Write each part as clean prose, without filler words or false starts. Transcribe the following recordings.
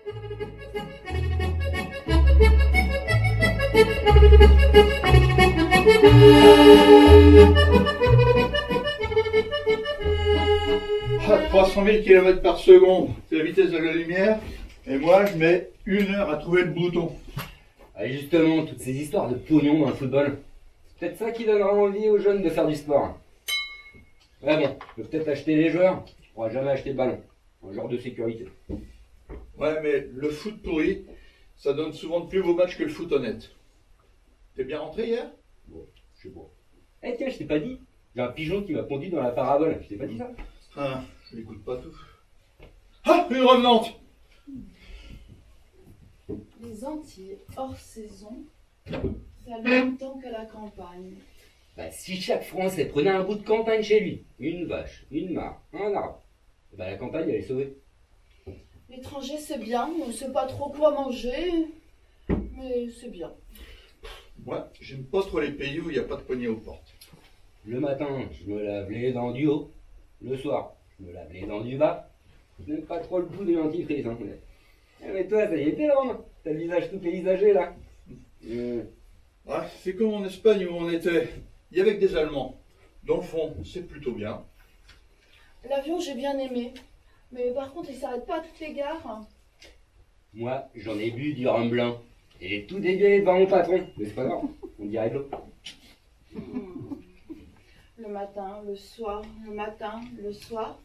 Ah, 300 000 km par seconde, c'est la vitesse de la lumière. Et moi, je mets 1 heure à trouver le bouton. Ah, justement, toutes ces histoires de pognon dans le football, c'est peut-être ça qui donnera envie aux jeunes de faire du sport. Ouais bon, tu peux peut-être acheter les joueurs, tu pourras jamais acheter de ballon. Un genre de sécurité. Ouais, mais le foot pourri, ça donne souvent de plus beaux matchs que le foot honnête. T'es bien rentré hier? Bon, je sais pas. Eh tiens, je t'ai pas dit, j'ai un pigeon qui m'a pondu dans la parabole, je t'ai pas dit ça? Ah, je n'écoute pas tout. Ah, une revenante! Les Antilles hors saison, ça longtemps que la campagne. Bah si chaque Français prenait un bout de campagne chez lui, une vache, une mare, un arbre, bah la campagne elle est sauvée. L'étranger c'est bien, on ne sait pas trop quoi manger, mais c'est bien. Moi, j'aime pas trop les pays où il n'y a pas de poignée aux portes. Le matin, je me lave les dents du haut. Le soir, je me lave les dents du bas. Je n'aime pas trop le goût des dentifrice. Hein. Mais toi, ça y est, t'es là, t'as le visage tout paysagé là. Ouais, c'est comme en Espagne où on était. Il y avait que des Allemands. Dans le fond, c'est plutôt bien. L'avion j'ai bien aimé, mais par contre il s'arrête pas à toutes les gares. Moi, j'en ai bu du rhum blanc. Et j'ai tout dégueulé devant mon patron. Mais c'est pas grave, on dirait de l'eau. Le matin, le soir, le matin, le soir,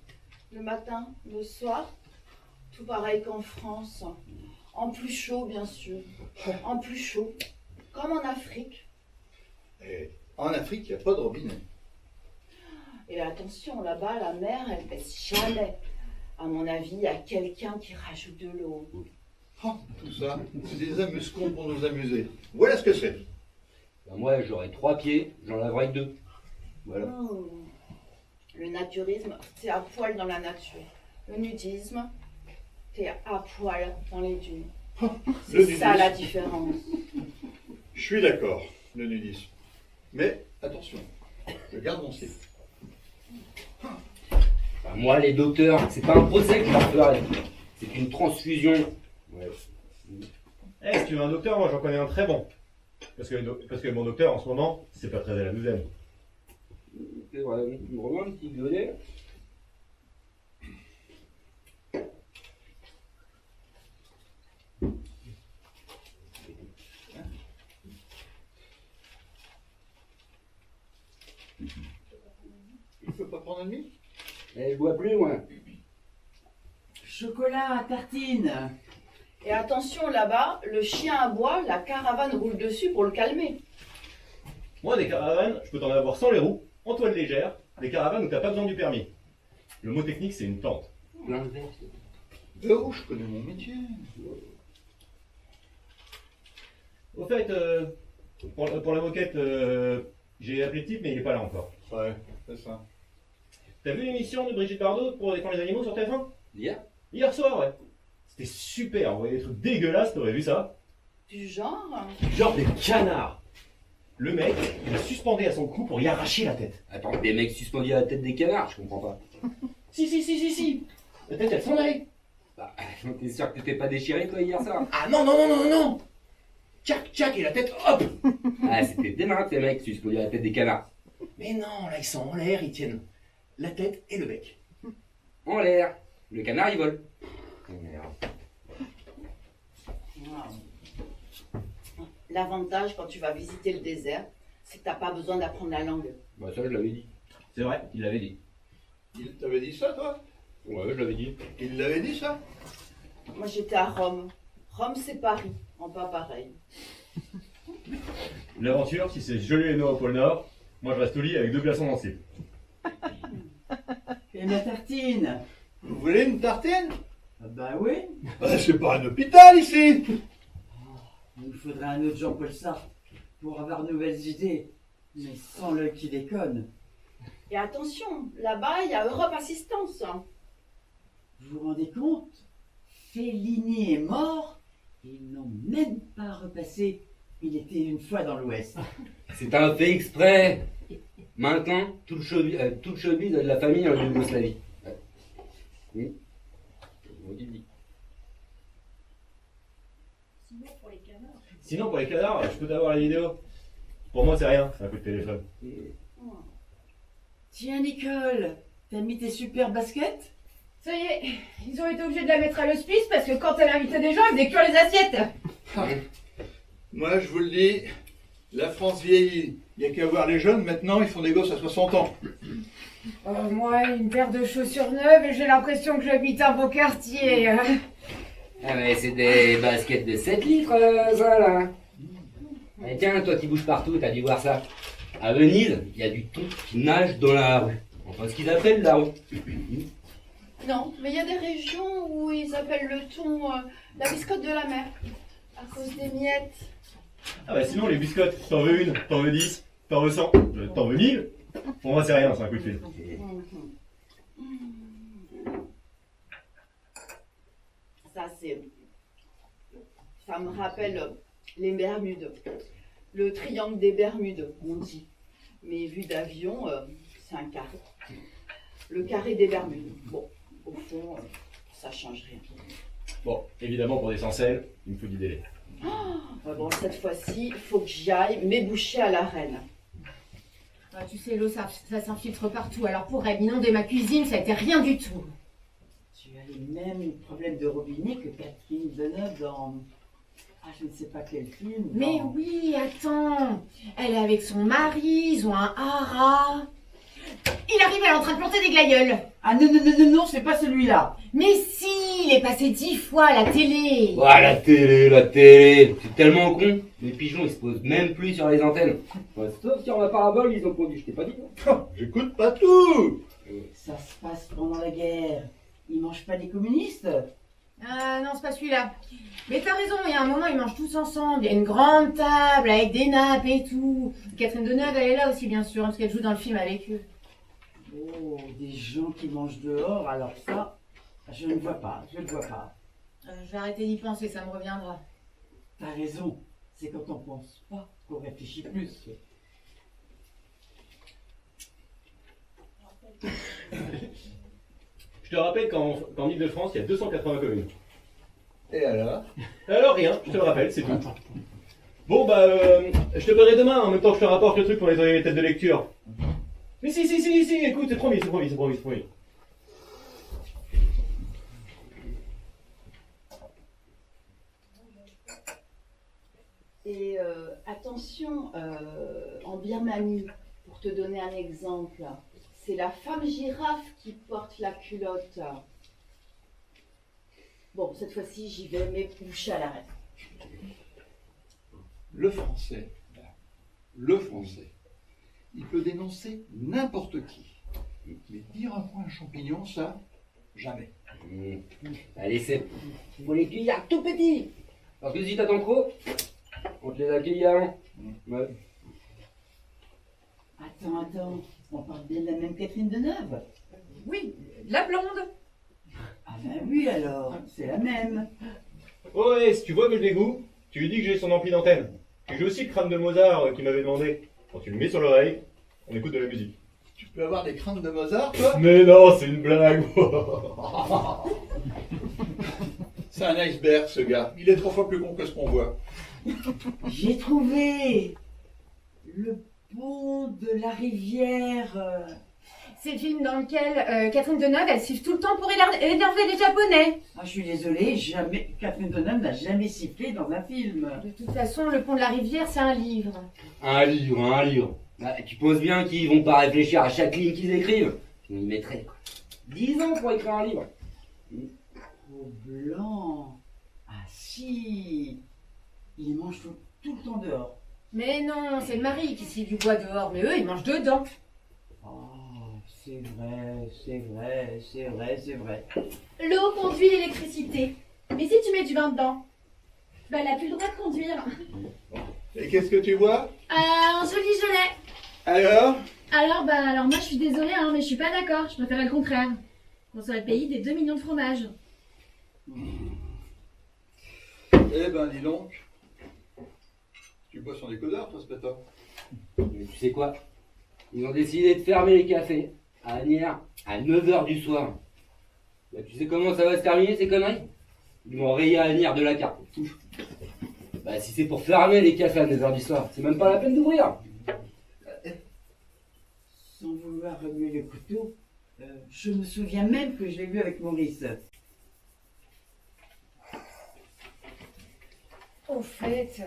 le matin, le soir. Tout pareil qu'en France. En plus chaud, bien sûr. En plus chaud. Comme en Afrique. Et en Afrique, il n'y a pas de robinet. Et attention, là-bas, la mer, elle baisse jamais. À mon avis, il y a quelqu'un qui rajoute de l'eau. Oh, tout ça, c'est des amuse-cons pour nous amuser. Voilà ce que c'est. Ben moi, j'aurais 3 pieds, j'en laverais que 2. Voilà. Le naturisme, c'est à poil dans la nature. Le nudisme, c'est à poil dans les dunes. C'est ça la différence. Je suis d'accord, le nudisme. Mais attention, je garde mon slip. Ben moi, les docteurs, c'est pas un procès que je leur ferai. C'est une transfusion. Ouais. Eh, si tu veux un docteur, moi j'en connais un très bon. Parce que mon docteur en ce moment, c'est pas très à la douzaine. C'est vrai, vraiment un petit godet. Il ne faut pas prendre un demi? Eh, je bois plus, moi. Chocolat, tartine. Et attention, là-bas, le chien aboie, la caravane roule dessus pour le calmer. Moi, des caravanes, je peux t'en avoir sans les roues, en toile légère, des caravanes où t'as pas besoin du permis. Le mot technique, c'est une tente. Plein de verre. Oh, je connais mon métier. Au fait, pour la moquette, j'ai appelé le type, mais il est pas là encore. Ouais, c'est ça. T'as vu l'émission de Brigitte Bardot pour défendre les animaux sur TF1? Hier? Hier soir, ouais. C'était super, on voyait des trucs dégueulasses, t'aurais vu ça? Du genre. Genre des canards. Le mec, il a suspendu à son cou pour y arracher la tête. Attends, des mecs suspendus à la tête des canards, je comprends pas. Si. La tête, elle s'en allait. Bah, t'es sûr que tu t'es pas déchiré, toi, hier soir? Ah non. Tchac, et la tête, hop. Ah, c'était démarrant, ces mecs suspendus à la tête des canards. Mais non, là, ils sont en l'air, ils tiennent la tête et le bec. En l'air. Le canard, il vole. Merde. L'avantage quand tu vas visiter le désert, c'est que t'as pas besoin d'apprendre la langue. Bah, ça, je l'avais dit. C'est vrai, il l'avait dit. Il t'avait dit ça, toi? Ouais, je l'avais dit. Il l'avait dit, ça? Moi j'étais à Rome. Rome c'est Paris, en pas pareil. L'aventure, si c'est gelé et noix au pôle Nord, moi je reste au lit avec 2 glaçons dans le slip. Et ma tartine. Vous voulez une tartine? Ah bah oui. C'est pas un hôpital, ici! Il nous faudrait un autre Jean-Paul Sartre pour avoir de nouvelles idées. Mais sans l'œil qui déconne. Et attention, là-bas il y a Europe Assistance. Vous vous rendez compte? Fellini est mort et ils n'ont même pas repassé. Il était une fois dans l'Ouest. C'est un fait exprès. Maintenant, tout le showbiz de la famille en Yougoslavie. Ouais. Oui. On dit. Sinon, pour les canards, je peux t'avoir la vidéo. Pour moi, c'est rien, c'est un coup de téléphone. Tiens, Nicole, t'as mis tes super baskets? Ça y est, ils ont été obligés de la mettre à l'hospice parce que quand elle invitait des gens, elle faisait cuire les assiettes. Moi, je vous le dis, la France vieillit. Il n'y a qu'à voir les jeunes, maintenant, ils font des gosses à 60 ans. Moi, une paire de chaussures neuves et j'ai l'impression que j'habite un beau quartier. Ah mais c'est des baskets de 7 litres, ça là. Et tiens, toi qui bouges partout, t'as dû voir ça. À Venise, il y a du thon qui nage dans la rue. Enfin, ce qu'ils appellent la rue. Non, mais il y a des régions où ils appellent le thon la biscotte de la mer, à cause des miettes. Ah bah sinon, les biscottes, t'en veux une, t'en veux 10, t'en veux 100, t'en veux 1000. Pour moi, c'est rien, c'est un coup de fil. Ça me rappelle les Bermudes, le triangle des Bermudes, on dit. Mais vu d'avion, c'est un carré. Le carré des Bermudes. Bon, au fond, ça change rien. Bon, évidemment, pour des sancelles, il me faut du délai. Bon, cette fois-ci, il faut que j'aille m'éboucher à la reine. Tu sais, l'eau, ça s'infiltre partout. Alors pour elle, inonder ma cuisine, ça a été rien du tout. Tu as les mêmes problèmes de robinet que Catherine Deneuve dans... Ah, je ne sais pas quel film. Mais dans- oui, attends. Elle est avec son mari, ils ont un haras. Il arrive, elle est en train de planter des glaïeuls. Ah non, non, non, non, non, c'est pas celui-là. Mais si, il est passé 10 fois à la télé. Ah, la télé, c'est tellement con. Les pigeons, ils se posent même plus sur les antennes. Ouais, sauf sur la parabole, ils ont produit, je t'ai pas dit. J'écoute pas tout. Ça se passe pendant la guerre. Ils mangent pas les communistes? Ah non, c'est pas celui-là. Mais t'as raison, il y a un moment, ils mangent tous ensemble. Il y a une grande table avec des nappes et tout. Catherine Deneuve, elle est là aussi, bien sûr, parce qu'elle joue dans le film avec eux. Oh, des gens qui mangent dehors, alors ça, je ne vois pas, je ne vois pas. Je vais arrêter d'y penser, ça me reviendra. T'as raison, c'est quand on pense pas qu'on réfléchit plus. Je te rappelle qu'en Ile-de-France, il y a 280 communes. Et alors? Alors rien, je te le rappelle, c'est tout. Bon bah, je te paierai demain en même temps que je te rapporte le truc pour nettoyer les têtes de lecture. Mais si, écoute, c'est promis. Et attention, en Birmanie, pour te donner un exemple, c'est la femme girafe qui porte la culotte. Bon, cette fois-ci, j'y vais m'éboucher à la reine. Le français, il peut dénoncer n'importe qui. Mais dire un point champignon, ça, jamais. Allez, c'est pour les cueillards tout petits. Parce que si t'attends trop, on te les accueille avant. Ouais. Attends, on parle bien de la même Catherine Deneuve? Oui, la blonde. Ah ben oui alors, c'est la même. Ouais, si tu vois que je l'ai goût, tu lui dis que j'ai son ampli d'antenne. Et j'ai aussi le crâne de Mozart qu'il m'avait demandé. Quand tu le mets sur l'oreille, on écoute de la musique. Tu peux avoir des crânes de Mozart, toi? Mais non, c'est une blague. C'est un iceberg, ce gars. Il est 3 fois plus con que ce qu'on voit. J'ai trouvé le pont de la rivière. C'est le film dans lequel Catherine Deneuve, elle siffle tout le temps pour énerver les Japonais. Ah, je suis désolée, jamais Catherine Deneuve n'a jamais sifflé dans un film. De toute façon, Le Pont de la Rivière, c'est un livre. Un livre. Bah, tu penses bien qu'ils vont pas réfléchir à chaque ligne qu'ils écrivent. Ils mettraient 10 ans pour écrire un livre. Au blanc. Ah si. Ils mangent tout le temps dehors. Mais non, c'est le mari qui scie du bois dehors, mais eux, ils mangent dedans. Oh, c'est vrai. L'eau conduit l'électricité. Mais si tu mets du vin dedans, bah elle a plus le droit de conduire. Et qu'est-ce que tu vois? Un joli gelé. Alors? Alors moi je suis désolée, hein, mais je suis pas d'accord. Je préfère le contraire. On serait le pays des 2 millions de fromages. Eh ben, dis donc. Tu bois son décodeur, toi, ce matin? Mais tu sais quoi? Ils ont décidé de fermer les cafés à Asnières à 9h du soir. Bah, tu sais comment ça va se terminer ces conneries? Ils vont rayer Asnières de la carte. Bah si c'est pour fermer les cafés à 9h du soir, c'est même pas la peine d'ouvrir. Sans vouloir remuer le couteau, je me souviens même que je l'ai vu avec Maurice. Au fait,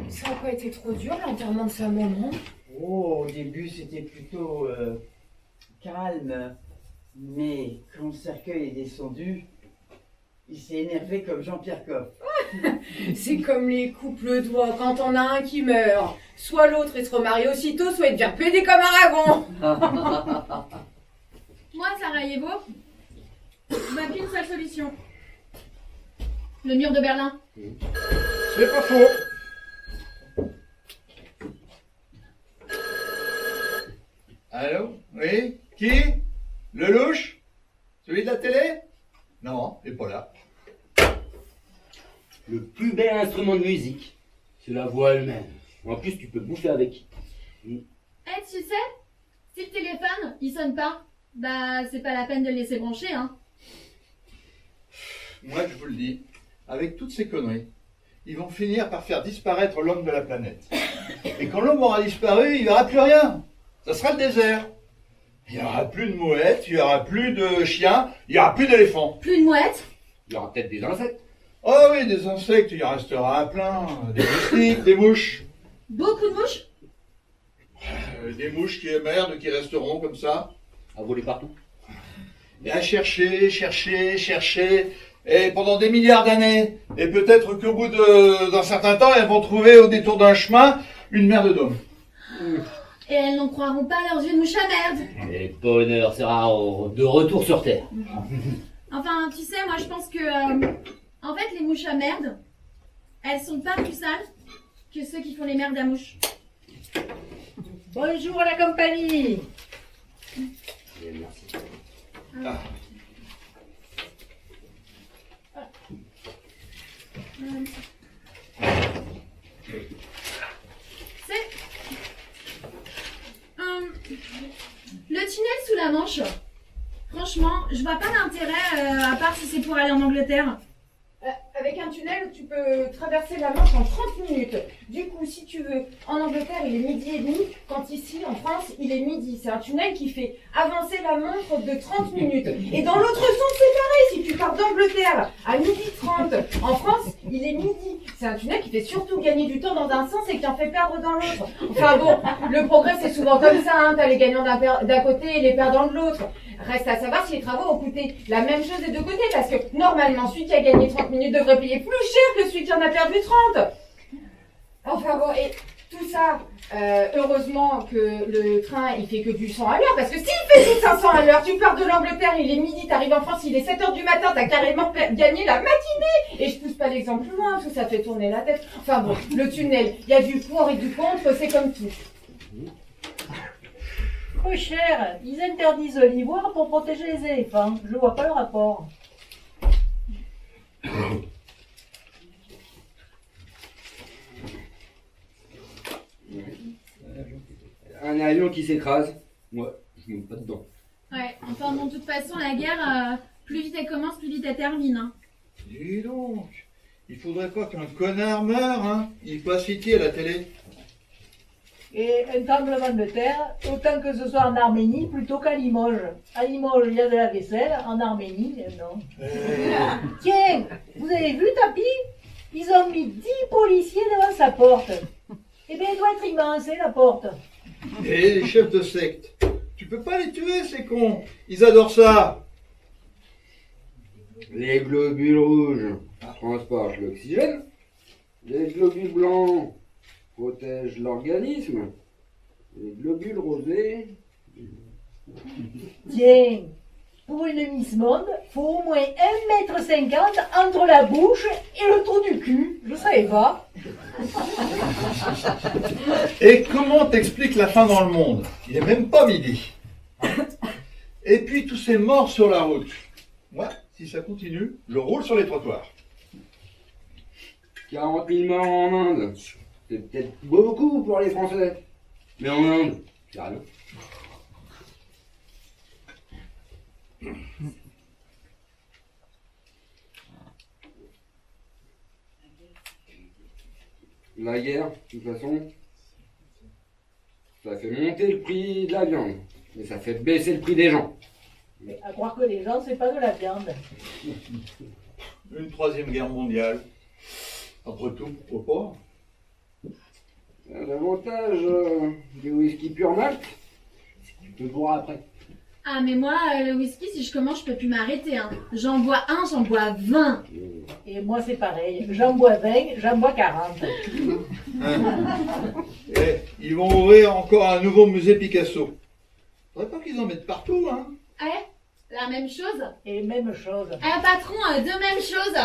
ça n'a pas été trop dur l'enterrement de sa maman? Oh, au début c'était plutôt calme, mais quand le cercueil est descendu, il s'est énervé comme Jean-Pierre Coff. C'est comme les couples d'oies, quand on a un qui meurt, soit l'autre il se remarie aussitôt, soit il devient pédé comme un dragon. Moi, Sarajevo, je vois qu'une seule solution. Le mur de Berlin. C'est pas faux. Allô? Oui? Qui? Lelouch? Celui de la télé? Non, il est pas là. Le plus bel instrument de musique, c'est la voix elle-même. En plus, tu peux bouffer avec. Eh, tu sais, si le téléphone, il sonne pas, bah, c'est pas la peine de le laisser brancher, hein. Moi, je vous le dis, avec toutes ces conneries, ils vont finir par faire disparaître l'homme de la planète. Et quand l'homme aura disparu, il n'y aura plus rien. Ça sera le désert. Il n'y aura plus de mouettes, il n'y aura plus de chiens, il n'y aura plus d'éléphants. Plus de mouettes. Il y aura peut-être des insectes. Oh oui, des insectes, il y en restera un plein. Des moustiques, des mouches. Beaucoup de mouches. Des mouches qui émerdent, qui resteront comme ça. À voler partout. Et à chercher, chercher, chercher. Et pendant des milliards d'années. Et peut-être qu'au bout d'un certain temps, elles vont trouver au détour d'un chemin une merde d'homme. Et elles n'en croiront pas leurs yeux de mouche à merde. Et le bonheur sera de retour sur Terre. Enfin, tu sais, moi je pense que, en fait, les mouches à merde, elles sont pas plus sales que ceux qui font les merdes à mouches. Bonjour à la compagnie. Et merci. Ah. C'est le tunnel sous la Manche. Franchement, je vois pas d'intérêt à part si c'est pour aller en Angleterre. Avec un tunnel, tu peux traverser la Manche en 30 minutes. Du coup, si tu veux, en Angleterre, il est midi et demi, quand ici, en France, il est midi. C'est un tunnel qui fait avancer la montre de 30 minutes. Et dans l'autre sens, c'est pareil. Si tu pars d'Angleterre à midi 30, en France, il est midi. C'est un tunnel qui fait surtout gagner du temps dans un sens et qui en fait perdre dans l'autre. Enfin bon, le progrès, c'est souvent comme ça. Hein. T'as les gagnants d'un côté et les perdants de l'autre. Reste à savoir si les travaux ont coûté la même chose des deux côtés, parce que normalement, celui qui a gagné 30 minutes devrait payer plus cher que celui qui en a perdu 30. Enfin bon, et tout ça, heureusement que le train, il fait que du 100 à l'heure, parce que s'il fait du 500 à l'heure, tu pars de l'Angleterre, il est midi, t'arrives en France, il est 7h du matin, t'as carrément gagné la matinée. Et je pousse pas l'exemple plus loin, tout ça fait tourner la tête. Enfin bon, le tunnel, il y a du pour et du contre, c'est comme tout. Oh cher, ils interdisent l'ivoire pour protéger les éléphants. Je vois pas le rapport. Un avion qui s'écrase, moi, je ne monte pas dedans. Ouais, enfin bon, de toute façon, la guerre, plus vite elle commence, plus vite elle termine. Hein. Dis donc, il faudrait pas qu'un connard meure, hein. Il passe ici à la télé. Et un tremblement de terre, autant que ce soit en Arménie plutôt qu'à Limoges. À Limoges, il y a de la vaisselle, en Arménie, non. Tiens, vous avez vu Tapi? Ils ont mis 10 policiers devant sa porte. Eh bien, elle doit être immense, hein, la porte. Et les chefs de secte, tu peux pas les tuer, ces cons. Ils adorent ça. Les globules rouges transportent l'oxygène. Les globules blancs protègent l'organisme. Les globules rosés... Tiens, pour une Miss Monde, faut au moins 1,50 m entre la bouche et le trou du cul. Je savais pas. Et comment t'expliques la faim dans le monde? Il est même pas midi. Et puis tous ces morts sur la route. Moi, si ça continue, je roule sur les trottoirs. 40 000 morts en Inde. C'est peut-être beaucoup pour les Français. Mais en Inde, c'est rien. La guerre, de toute façon, ça fait monter le prix de la viande. Mais ça fait baisser le prix des gens. Mais à croire que les gens, c'est pas de la viande. Une troisième guerre mondiale. Après tout, pourquoi pas? L'avantage du whisky pur malt, c'est que tu peux boire après. Ah, mais moi, le whisky, si je commence, je peux plus m'arrêter. Hein. J'en bois un, j'en bois 20. Et moi, c'est pareil. J'en bois 20, j'en bois 40. Eh, ils vont ouvrir encore un nouveau musée Picasso. Faudrait pas qu'ils en mettent partout, hein. Eh, la même chose. Et même chose. Eh, patron, deux mêmes choses.